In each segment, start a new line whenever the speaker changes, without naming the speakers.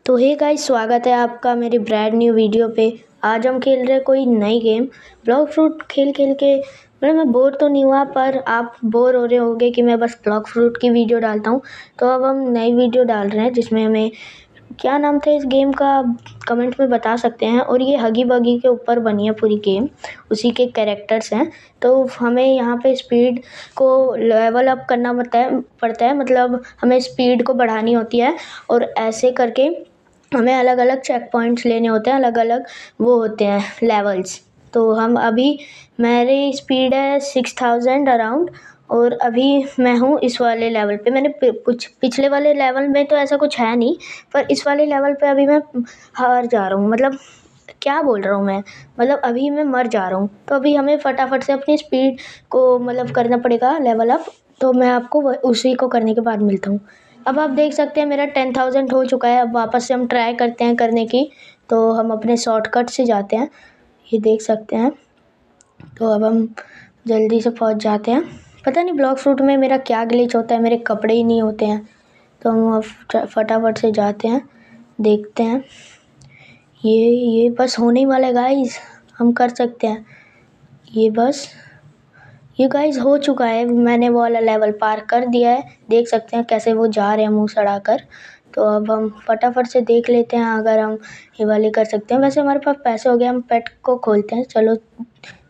तो hey guys, स्वागत है आपका मेरी ब्रांड न्यू वीडियो पे। आज हम खेल रहे कोई नई गेम। ब्लॉक फ्रूट खेल खेल के मतलब मैं बोर तो नहीं हुआ, पर आप बोर हो रहे होंगे कि मैं बस ब्लॉक फ्रूट की वीडियो डालता हूँ। तो अब हम नई वीडियो डाल रहे हैं जिसमें हमें क्या नाम था इस गेम का कमेंट में बता सकते हैं। और ये हगी बगी के ऊपर बनी है पूरी गेम, उसी के कैरेक्टर्स हैं। तो हमें यहाँ पे स्पीड को लेवल अप करना पड़ता है, मतलब हमें स्पीड को बढ़ानी होती है। और ऐसे करके हमें अलग अलग चेक पॉइंट्स लेने होते हैं, अलग अलग वो होते हैं लेवल्स। तो हम अभी मेरी स्पीड है 6000 अराउंड, और अभी मैं हूँ इस वाले लेवल पे। मैंने कुछ पिछले वाले लेवल में तो ऐसा कुछ है नहीं, पर इस वाले लेवल पे अभी मैं हार जा रहा हूँ। मतलब क्या बोल रहा हूँ मैं, मतलब अभी मैं मर जा रहा हूँ। तो अभी हमें फटाफट से अपनी स्पीड को मतलब करना पड़ेगा लेवल अप। तो मैं आपको उसी को करने के बाद मिलता हूँ। अब आप देख सकते हैं मेरा 10,000 हो चुका है। अब वापस से हम ट्राई करते हैं करने की। तो हम अपने शॉर्टकट से जाते हैं, ये देख सकते हैं। तो अब हम जल्दी से पहुंच जाते हैं। पता नहीं ब्लॉक फ्रूट में मेरा क्या ग्लिच होता है, मेरे कपड़े ही नहीं होते हैं। तो हम अब फटाफट से जाते हैं, देखते हैं। ये बस होने ही वाला है गाइस, हम कर सकते हैं ये गाइस हो चुका है। मैंने वो वाला लेवल पार कर दिया है, देख सकते हैं कैसे वो जा रहे हैं मुंह सड़ाकर। तो अब हम फटाफट से देख लेते हैं अगर हम ये वाले कर सकते हैं। वैसे हमारे पास पैसे हो गए, हम पेट को खोलते हैं। चलो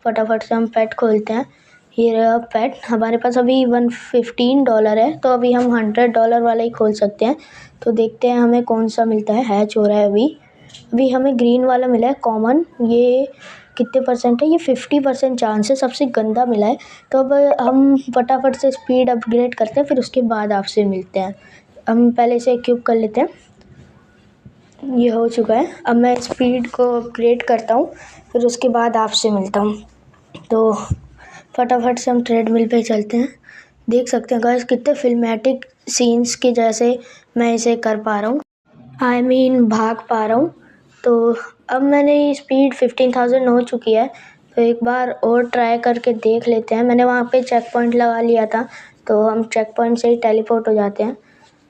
फटाफट से हम पेट खोलते हैं। ये रहा पेट। हमारे पास अभी $115 है, तो अभी हम $100 वाला ही खोल सकते हैं। तो देखते हैं हमें कौन सा मिलता है। हैच हो रहा है अभी हमें ग्रीन वाला मिला है कॉमन। ये कितने परसेंट है? ये 50% चांस है, सबसे गंदा मिला है। तो अब हम फटाफट से स्पीड अपग्रेड करते हैं, फिर उसके बाद आपसे मिलते हैं। हम पहले से क्यूब कर लेते हैं। ये हो चुका है। अब मैं स्पीड को अपग्रेड करता हूँ, फिर उसके बाद आपसे मिलता हूँ। तो फटाफट से हम ट्रेडमिल पे चलते हैं। देख सकते हैं गाइस कितने फिल्मेटिक सीन्स के जैसे मैं इसे कर पा रहा हूँ, भाग पा रहा हूँ। तो अब मैंने स्पीड 15,000 हो चुकी है। तो एक बार और ट्राई करके देख लेते हैं। मैंने वहाँ पे चेक पॉइंट लगा लिया था, तो हम चेक पॉइंट से ही टेलीपोर्ट हो जाते हैं।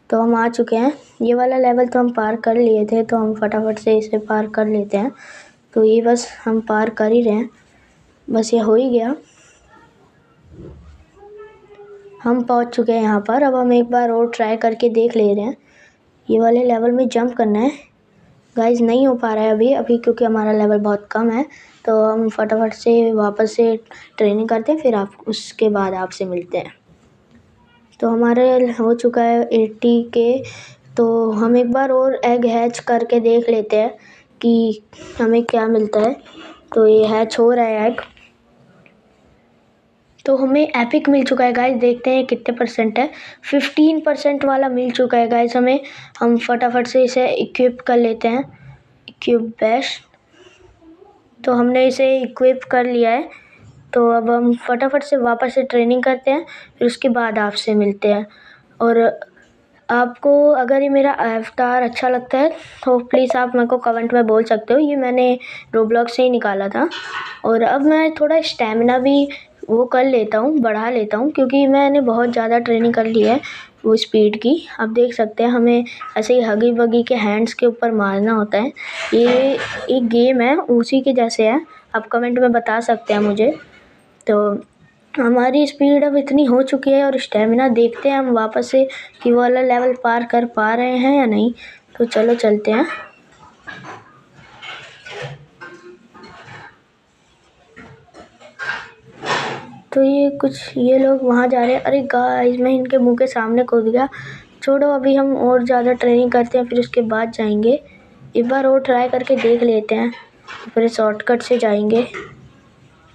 तो हम आ चुके हैं। ये वाला लेवल तो हम पार कर लिए थे, तो हम फटाफट से इसे पार कर लेते हैं। तो ये बस हम पार कर ही रहे हैं, बस ये हो ही गया। हम पहुँच चुके हैं यहाँ पर। अब हम एक बार और ट्राई करके देख ले रहे हैं। ये वाले लेवल में जंप करना है गाइस, नहीं हो पा रहा है अभी क्योंकि हमारा लेवल बहुत कम है। तो हम फटाफट से वापस से ट्रेनिंग करते हैं, फिर उसके बाद आपसे मिलते हैं। तो हमारे हो चुका है 80 के। तो हम एक बार और एग हैच करके देख लेते हैं कि हमें क्या मिलता है। तो ये हैच हो रहा है एग। तो हमें एपिक मिल चुका है गाइस, देखते हैं कितने परसेंट है। 15% वाला मिल चुका है गाइस हमें। हम फटाफट से इसे इक्विप कर लेते हैं। Equip best. तो हमने इसे इक्विप कर लिया है। तो अब हम फटाफट से वापस से ट्रेनिंग करते हैं, फिर उसके बाद आपसे मिलते हैं। और आपको अगर ये मेरा अवतार अच्छा लगता है तो प्लीज़ आप मेरे को कमेंट में बोल सकते हो। ये मैंने रोब्लॉक्स से ही निकाला था। और अब मैं थोड़ा स्टैमिना भी वो कर लेता हूँ, बढ़ा लेता हूँ, क्योंकि मैंने बहुत ज़्यादा ट्रेनिंग कर ली है वो स्पीड की। आप देख सकते हैं हमें ऐसे ही हगी बगी के हैंड्स के ऊपर मारना होता है। ये एक गेम है, उसी के जैसे है। आप कमेंट में बता सकते हैं मुझे। तो हमारी स्पीड अब इतनी हो चुकी है और स्टेमिना, देखते हैं हम वापस से कि वो वाला लेवल पार कर पा रहे हैं या नहीं। तो चलो चलते हैं। तो ये लोग वहाँ जा रहे हैं। अरे गाइस, मैं इनके मुंह के सामने कूद गया। छोड़ो, अभी हम और ज़्यादा ट्रेनिंग करते हैं, फिर उसके बाद जाएंगे। एक बार और ट्राई करके देख लेते हैं, फिर शॉर्टकट से जाएंगे।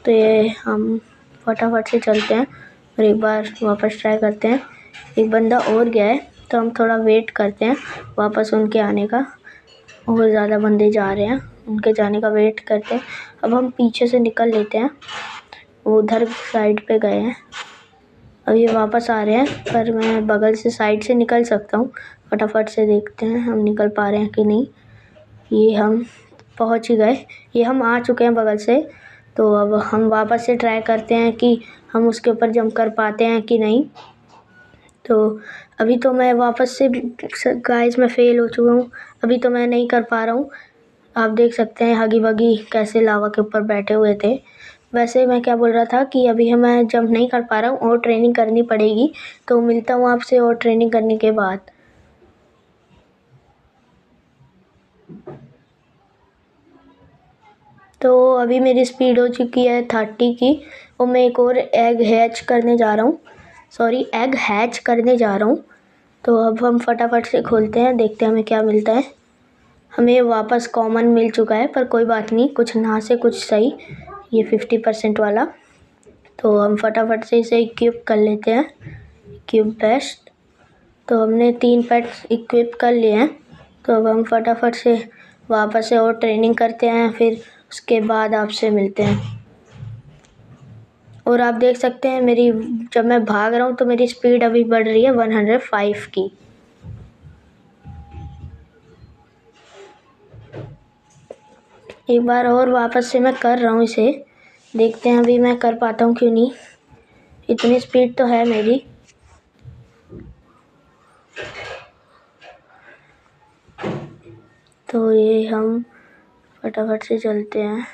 तो ये हम फटाफट से चलते हैं और एक बार वापस ट्राई करते हैं। एक बंदा और गया है, तो हम थोड़ा वेट करते हैं वापस उनके आने का। और ज़्यादा बंदे जा रहे हैं, उनके जाने का वेट करते हैं। अब हम पीछे से निकल लेते हैं, वो उधर साइड पे गए हैं। अब ये वापस आ रहे हैं, पर मैं बगल से साइड से निकल सकता हूँ। फटाफट से देखते हैं हम निकल पा रहे हैं कि नहीं। ये हम पहुँच ही गए, ये हम आ चुके हैं बगल से। तो अब हम वापस से ट्राई करते हैं कि हम उसके ऊपर जंप कर पाते हैं कि नहीं। तो अभी तो मैं वापस से गाइस मैं फ़ेल हो चुका हूँ। अभी तो मैं नहीं कर पा रहा हूँ। आप देख सकते हैं हगी वगी कैसे लावा के ऊपर बैठे हुए थे। वैसे मैं क्या बोल रहा था कि अभी मैं जंप नहीं कर पा रहा हूँ और ट्रेनिंग करनी पड़ेगी, तो मिलता हूँ आपसे और ट्रेनिंग करने के बाद। तो अभी मेरी स्पीड हो चुकी है 30 की और मैं एक और एग हैच करने जा रहा हूँ। तो अब हम फटाफट से खोलते हैं, देखते हैं हमें क्या मिलता है। हमें वापस कॉमन मिल चुका है, पर कोई बात नहीं, कुछ ना से कुछ सही। ये 50% वाला, तो हम फटाफट से इसे इक्विप कर लेते हैं। इक्विप बेस्ट, तो हमने 3 पेट्स इक्विप कर लिए हैं। तो अब हम फटाफट से वापस से और ट्रेनिंग करते हैं, फिर उसके बाद आपसे मिलते हैं। और आप देख सकते हैं मेरी जब मैं भाग रहा हूँ तो मेरी स्पीड अभी बढ़ रही है 105 की। एक बार और वापस से मैं कर रहा हूँ इसे, देखते हैं अभी मैं कर पाता हूँ क्यों नहीं। इतनी स्पीड तो है मेरी। तो ये हम फटाफट से चलते हैं।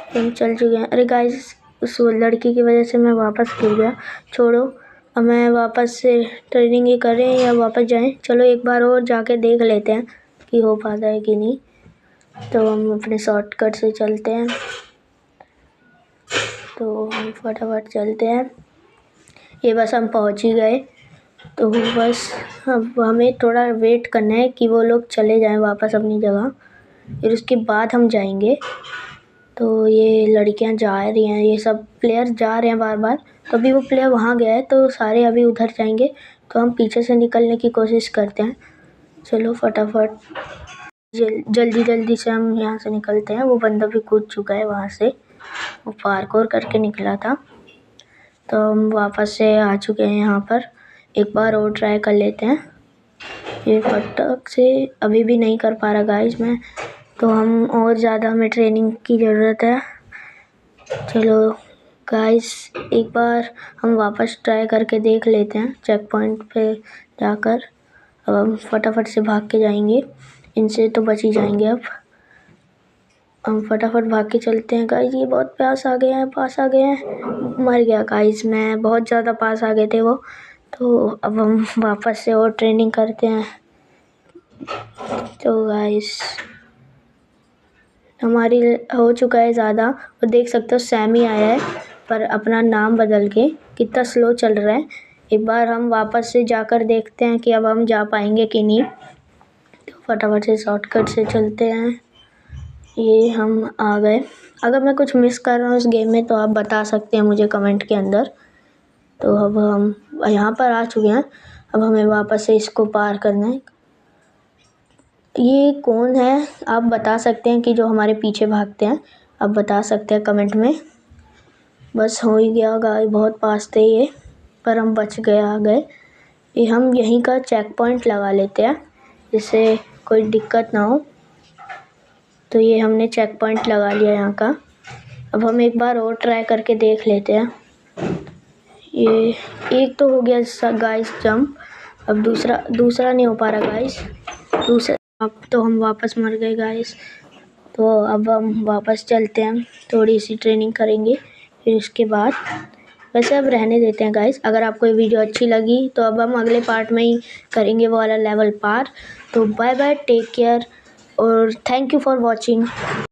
हम चल चुके हैं। अरे गाइस, उस लड़की की वजह से मैं वापस गिर गया। छोड़ो, अब मैं वापस से ट्रेनिंग ही करें या वापस जाएं। चलो एक बार और जाके देख लेते हैं कि हो पाता है कि नहीं। तो हम अपने शॉर्टकट से चलते हैं। तो हम फटाफट चलते हैं। ये बस हम पहुंच ही गए। तो बस अब हमें थोड़ा वेट करना है कि वो लोग चले जाएं वापस अपनी जगह, फिर उसके बाद हम जाएंगे। तो ये लड़कियां जा रही हैं, ये सब प्लेयर जा रहे हैं बार बार। तो अभी वो प्लेयर वहाँ गया है, तो सारे अभी उधर जाएंगे। तो हम पीछे से निकलने की कोशिश करते हैं। चलो फटाफट जल्दी से हम यहाँ से निकलते हैं। वो बंदा भी कूद चुका है वहाँ से, वो पार्कोर करके निकला था। तो हम वापस से आ चुके हैं यहाँ पर। एक बार और ट्राई कर लेते हैं। ये फटक से अभी भी नहीं कर पा रहा गाइस मैं, तो हम और ज़्यादा हमें ट्रेनिंग की ज़रूरत है। चलो गाइस, एक बार हम वापस ट्राई करके देख लेते हैं चेक पॉइंट पे जाकर। अब हम फटाफट से भाग के जाएंगे, इनसे तो बच ही जाएंगे। अब हम फटाफट भाग के चलते हैं गाइस। ये बहुत पास आ गए हैं। मर गया गाइस मैं, बहुत ज़्यादा पास आ गए थे वो। तो अब हम वापस से और ट्रेनिंग करते हैं। तो गाइस हमारी हो चुका है ज़्यादा, और देख सकते हो सैमी आया है पर अपना नाम बदल के। कितना स्लो चल रहा है। एक बार हम वापस से जाकर देखते हैं कि अब हम जा पाएंगे कि नहीं। तो फटाफट से शॉर्टकट से चलते हैं। ये हम आ गए। अगर मैं कुछ मिस कर रहा हूँ इस गेम में तो आप बता सकते हैं मुझे कमेंट के अंदर। तो अब हम यहाँ पर आ चुके हैं। अब हमें वापस से इसको पार करना है। ये कौन है आप बता सकते हैं कि जो हमारे पीछे भागते हैं, आप बता सकते हैं कमेंट में। बस हो ही गया गाइस, बहुत पास थे ये, पर हम बच गए, आ गए। ये हम यहीं का चेक पॉइंट लगा लेते हैं जिससे कोई दिक्कत ना हो। तो ये हमने चेक पॉइंट लगा लिया यहाँ का। अब हम एक बार और ट्राई करके देख लेते हैं। ये एक तो हो गया गाइस जंप, अब दूसरा नहीं हो पा रहा गाइस। अब तो हम वापस मर गए गाइस। तो अब हम वापस चलते हैं, थोड़ी सी ट्रेनिंग करेंगे फिर उसके बाद। वैसे अब रहने देते हैं गाइस। अगर आपको ये वीडियो अच्छी लगी तो अब हम अगले पार्ट में ही करेंगे वो वाला लेवल पार। तो बाय बाय, टेक केयर और थैंक यू फॉर वॉचिंग।